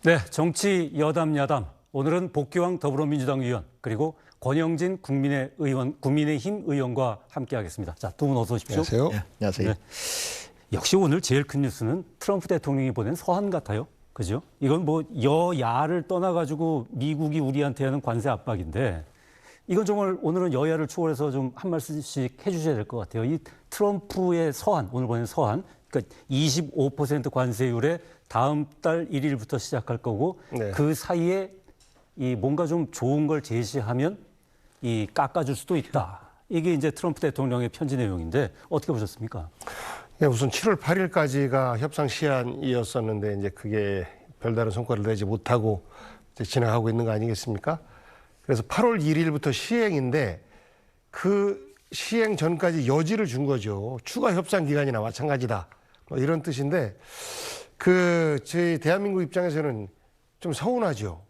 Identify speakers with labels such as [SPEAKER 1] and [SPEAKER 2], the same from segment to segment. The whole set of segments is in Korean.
[SPEAKER 1] 네, 정치 여담 야담. 오늘은 복귀왕 더불어민주당 의원 그리고 권영진 국민의힘 의원과 함께하겠습니다. 자, 두 분 어서 오십시오.
[SPEAKER 2] 안녕하세요.
[SPEAKER 3] 네, 안녕하세요.
[SPEAKER 1] 네. 역시 오늘 제일 큰 뉴스는 트럼프 대통령이 보낸 서한 같아요. 그죠? 이건 뭐 여야를 떠나가지고 미국이 우리한테 하는 관세 압박인데 이건 정말 오늘은 여야를 초월해서 좀 한 말씀씩 해주셔야 될 것 같아요. 이 트럼프의 서한, 오늘 보낸 서한, 그러니까 25% 관세율에 다음 달 1일부터 시작할 거고
[SPEAKER 2] 네.
[SPEAKER 1] 그 사이에 이 뭔가 좀 좋은 걸 제시하면 이 깎아줄 수도 있다. 이게 이제 트럼프 대통령의 편지 내용인데 어떻게 보셨습니까?
[SPEAKER 2] 예, 우선 7월 8일까지가 협상 시한이었었는데 이제 그게 별다른 성과를 내지 못하고 이제 진행하고 있는 거 아니겠습니까? 그래서 8월 1일부터 시행인데 그 시행 전까지 여지를 준 거죠. 추가 협상 기간이나 마찬가지다. 뭐 이런 뜻인데 저희 대한민국 입장에서는 좀 서운하죠.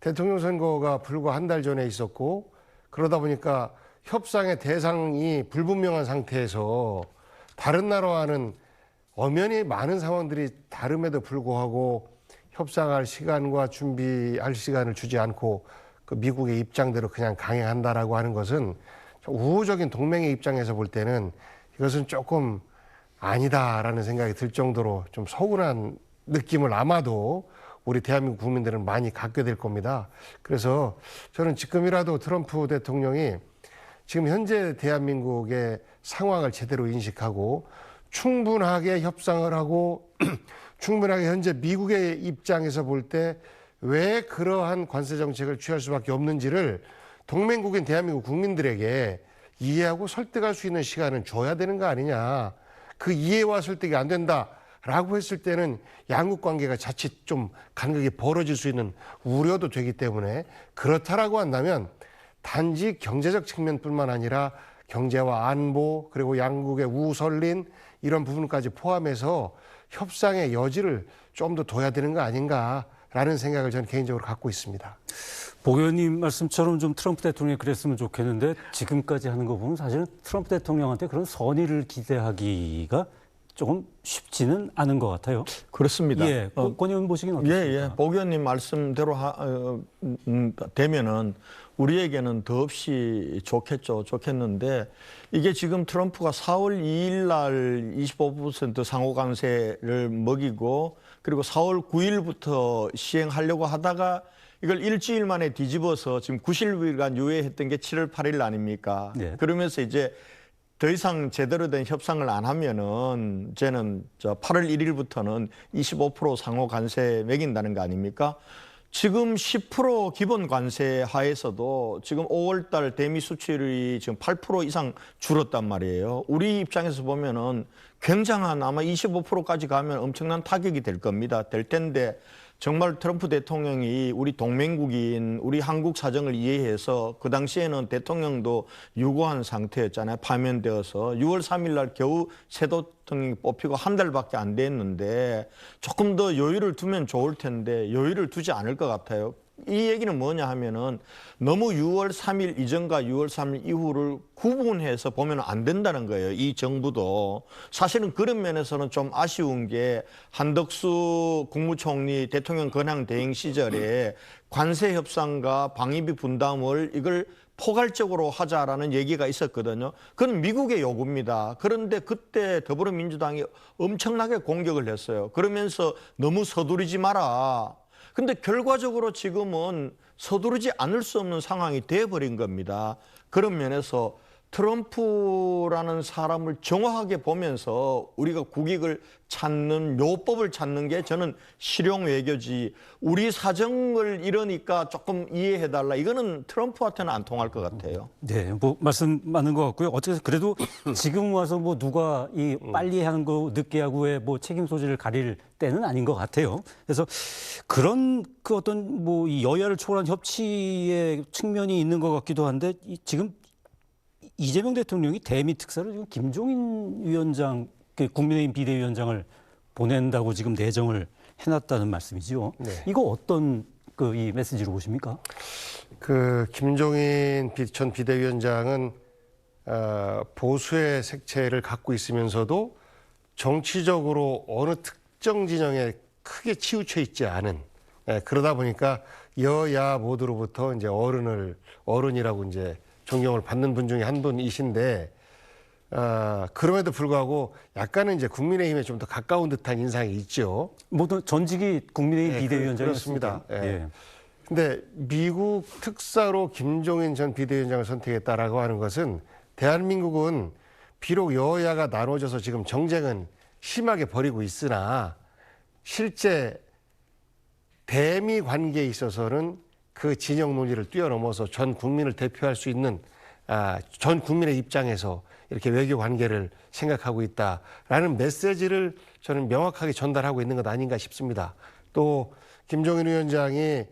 [SPEAKER 2] 대통령 선거가 불과 한 달 전에 있었고 그러다 보니까 협상의 대상이 불분명한 상태에서 다른 나라와는 엄연히 많은 상황들이 다름에도 불구하고 협상할 시간과 준비할 시간을 주지 않고 그 미국의 입장대로 그냥 강행한다라고 하는 것은 좀 우호적인 동맹의 입장에서 볼 때는 이것은 조금 아니다라는 생각이 들 정도로 좀 서운한 느낌을 아마도 우리 대한민국 국민들은 많이 갖게 될 겁니다. 그래서 저는 지금이라도 트럼프 대통령이 지금 현재 대한민국의 상황을 제대로 인식하고 충분하게 협상을 하고 충분하게 현재 미국의 입장에서 볼 때 왜 그러한 관세 정책을 취할 수밖에 없는지를 동맹국인 대한민국 국민들에게 이해하고 설득할 수 있는 시간은 줘야 되는 거 아니냐. 그 이해와 설득이 안 된다라고 했을 때는 양국 관계가 자칫 좀 간극이 벌어질 수 있는 우려도 되기 때문에 그렇다라고 한다면 단지 경제적 측면뿐만 아니라 경제와 안보 그리고 양국의 우설린 이런 부분까지 포함해서 협상의 여지를 좀 더 둬야 되는 거 아닌가라는 생각을 저는 개인적으로 갖고 있습니다.
[SPEAKER 1] 복 의원님 말씀처럼 좀 트럼프 대통령이 그랬으면 좋겠는데 지금까지 하는 거 보면 사실은 트럼프 대통령한테 그런 선의를 기대하기가 조금 쉽지는 않은 것 같아요.
[SPEAKER 3] 그렇습니다.
[SPEAKER 1] 예, 권 의원 보시기는 어떻습니까?
[SPEAKER 3] 복 의원님 말씀대로 되면은 우리에게는 더없이 좋겠는데 이게 지금 트럼프가 4월 2일 날 25% 상호 관세를 먹이고 그리고 4월 9일부터 시행하려고 하다가 이걸 일주일 만에 뒤집어서 지금 90일간 유예했던 게 7월 8일 아닙니까?
[SPEAKER 1] 네.
[SPEAKER 3] 그러면서 이제 더 이상 제대로 된 협상을 안 하면은 쟤는 8월 1일부터는 25% 상호 관세 매긴다는 거 아닙니까? 지금 10% 기본 관세 하에서도 지금 5월 달 대미 수출이 지금 8% 이상 줄었단 말이에요. 우리 입장에서 보면은 굉장한 아마 25%까지 가면 엄청난 타격이 될 겁니다. 될 텐데 정말 트럼프 대통령이 우리 동맹국인 우리 한국 사정을 이해해서 그 당시에는 대통령도 유고한 상태였잖아요. 파면되어서 6월 3일 날 겨우 새 대통령이 뽑히고 한 달밖에 안 됐는데 조금 더 여유를 두면 좋을 텐데 여유를 두지 않을 것 같아요. 이 얘기는 뭐냐 하면은 너무 6월 3일 이전과 6월 3일 이후를 구분해서 보면 안 된다는 거예요. 이 정부도. 사실은 그런 면에서는 좀 아쉬운 게 한덕수 국무총리 대통령 권한 대행 시절에 관세 협상과 방위비 분담을 이걸 포괄적으로 하자라는 얘기가 있었거든요. 그건 미국의 요구입니다. 그런데 그때 더불어민주당이 엄청나게 공격을 했어요. 그러면서 너무 서두르지 마라. 근데 결과적으로 지금은 서두르지 않을 수 없는 상황이 돼버린 겁니다. 그런 면에서 트럼프라는 사람을 정확하게 보면서 우리가 국익을 찾는 묘법을 찾는 게 저는 실용 외교지. 우리 사정을 이러니까 조금 이해해달라. 이거는 트럼프한테는 안 통할 것 같아요.
[SPEAKER 1] 네, 뭐 말씀 많은 것 같고요. 어쨌든 그래도 지금 와서 뭐 누가 이 빨리 하는 거 늦게 하고의 뭐 책임 소재를 가릴 때는 아닌 것 같아요. 그래서 그런 그 어떤 뭐 이 여야를 초월한 협치의 측면이 있는 것 같기도 한데 지금 이재명 대통령이 대미 특사를 지금 김종인 위원장, 그 국민의힘 비대위원장을 보낸다고 지금 내정을 해놨다는 말씀이죠.
[SPEAKER 2] 네.
[SPEAKER 1] 이거 어떤 그 이 메시지로 보십니까?
[SPEAKER 2] 그 김종인 전 비대위원장은 보수의 색채를 갖고 있으면서도 정치적으로 어느 특정 진영에 크게 치우쳐 있지 않은 예, 그러다 보니까 여야 모두로부터 이제 어른이라고 이제 존경을 받는 분 중에 한 분이신데, 그럼에도 불구하고 약간은 이제 국민의힘에 좀 더 가까운 듯한 인상이 있죠.
[SPEAKER 1] 모두 전직이 국민의힘
[SPEAKER 2] 예,
[SPEAKER 1] 비대위원장이었습니다.
[SPEAKER 2] 그렇습니다. 예. 근데 미국 특사로 김종인 전 비대위원장을 선택했다라고 하는 것은 대한민국은 비록 여야가 나눠져서 지금 정쟁은 심하게 벌이고 있으나 실제 대미 관계에 있어서는 그 진영 논의를 뛰어넘어서 전 국민을 대표할 수 있는 전 국민의 입장에서 이렇게 외교 관계를 생각하고 있다라는 메시지를 저는 명확하게 전달하고 있는 것 아닌가 싶습니다. 또 김종인 위원장이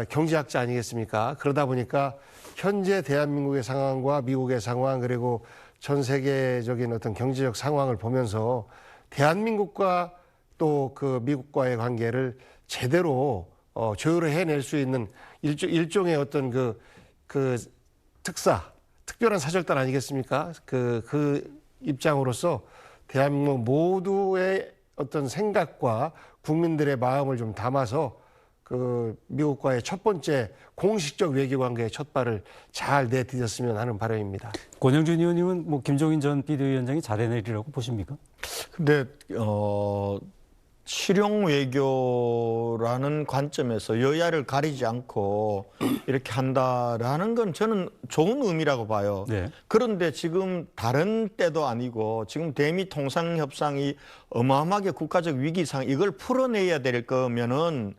[SPEAKER 2] 경제학자 아니겠습니까? 그러다 보니까 현재 대한민국의 상황과 미국의 상황 그리고 전 세계적인 어떤 경제적 상황을 보면서 대한민국과 또 그 미국과의 관계를 제대로 조율을 해낼 수 있는 일종의 어떤 그 특별한 사절단 아니겠습니까? 그 입장으로서 대한민국 모두의 어떤 생각과 국민들의 마음을 좀 담아서 그 미국과의 첫 번째 공식적 외교 관계의 첫 발을 잘 내디뎠으면 하는 바람입니다.
[SPEAKER 1] 권영준 의원님은 뭐 김종인 전 비대위원장이 잘해내리라고 보십니까?
[SPEAKER 3] 근데 실용 외교라는 관점에서 여야를 가리지 않고 이렇게 한다라는 건 저는 좋은 의미라고 봐요.
[SPEAKER 1] 네.
[SPEAKER 3] 그런데 지금 다른 때도 아니고 지금 대미 통상 협상이 어마어마하게 국가적 위기상 이걸 풀어내야 될 거면은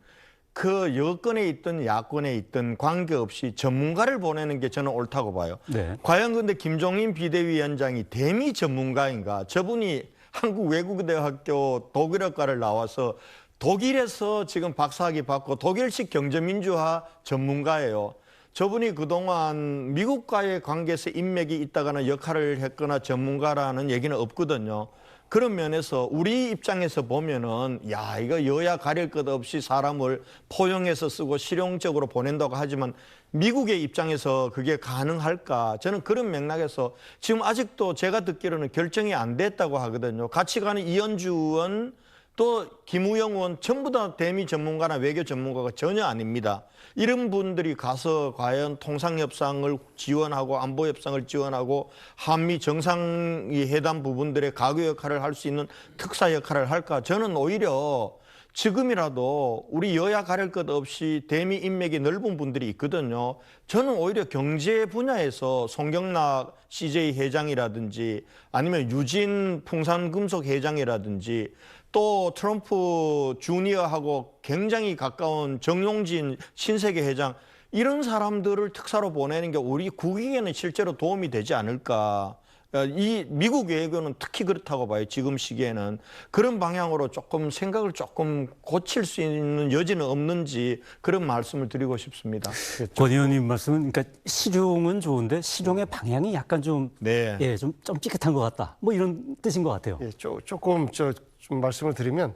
[SPEAKER 3] 그 여권에 있든 야권에 있든 관계없이 전문가를 보내는 게 저는 옳다고 봐요.
[SPEAKER 1] 네.
[SPEAKER 3] 과연 근데 김종인 비대위원장이 대미 전문가인가? 저분이 한국외국대학교 독일어과를 나와서 독일에서 지금 박사학위 받고 독일식 경제민주화 전문가예요. 저분이 그동안 미국과의 관계에서 인맥이 있다거나 역할을 했거나 전문가라는 얘기는 없거든요. 그런 면에서 우리 입장에서 보면은 야 이거 여야 가릴 것 없이 사람을 포용해서 쓰고 실용적으로 보낸다고 하지만 미국의 입장에서 그게 가능할까? 저는 그런 맥락에서 지금 아직도 제가 듣기로는 결정이 안 됐다고 하거든요. 같이 가는 이현주 의원 또 김우영 의원 전부 다 대미 전문가나 외교 전문가가 전혀 아닙니다. 이런 분들이 가서 과연 통상협상을 지원하고 안보협상을 지원하고 한미 정상회담 부분들의 가교 역할을 할 수 있는 특사 역할을 할까? 저는 오히려 지금이라도 우리 여야 가릴 것 없이 대미 인맥이 넓은 분들이 있거든요. 저는 오히려 경제 분야에서 송경락 CJ 회장이라든지 아니면 유진 풍산금속 회장이라든지 또 트럼프 주니어하고 굉장히 가까운 정용진 신세계 회장 이런 사람들을 특사로 보내는 게 우리 국익에는 실제로 도움이 되지 않을까. 이 미국 외교는 특히 그렇다고 봐요. 지금 시기에는. 그런 방향으로 조금 생각을 조금 고칠 수 있는 여지는 없는지 그런 말씀을 드리고 싶습니다.
[SPEAKER 1] 권 의원님 말씀은 그러니까 실용은 좋은데 실용의 방향이 약간 좀
[SPEAKER 3] 네.
[SPEAKER 1] 예, 좀 삐끗한 것 같다. 뭐 이런 뜻인 것 같아요.
[SPEAKER 2] 예, 조금 좀 말씀을 드리면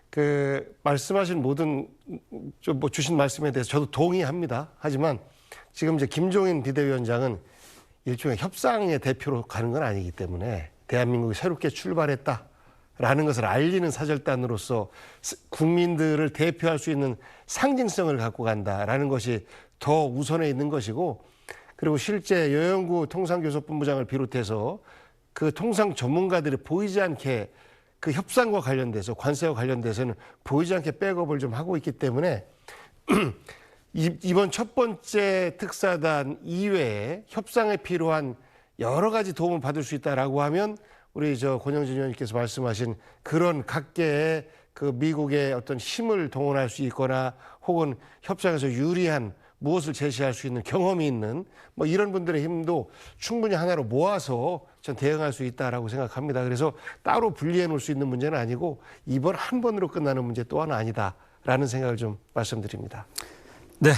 [SPEAKER 2] 그 말씀하신 모든 뭐 주신 말씀에 대해서 저도 동의합니다. 하지만 지금 이제 김종인 비대위원장은 일종의 협상의 대표로 가는 건 아니기 때문에 대한민국이 새롭게 출발했다라는 것을 알리는 사절단으로서 국민들을 대표할 수 있는 상징성을 갖고 간다라는 것이 더 우선에 있는 것이고, 그리고 실제 여영구 통상교섭본부장을 비롯해서 그 통상 전문가들이 보이지 않게 그 협상과 관련돼서 관세와 관련돼서는 보이지 않게 백업을 좀 하고 있기 때문에 이번 첫 번째 특사단 이외에 협상에 필요한 여러 가지 도움을 받을 수 있다라고 하면 우리 권영진 의원님께서 말씀하신 그런 각계의 그 미국의 어떤 힘을 동원할 수 있거나 혹은 협상에서 유리한 무엇을 제시할 수 있는 경험이 있는 뭐 이런 분들의 힘도 충분히 하나로 모아서 전 대응할 수 있다라고 생각합니다. 그래서 따로 분리해 놓을 수 있는 문제는 아니고 이번 한 번으로 끝나는 문제 또한 아니다라는 생각을 좀 말씀드립니다.
[SPEAKER 1] 네,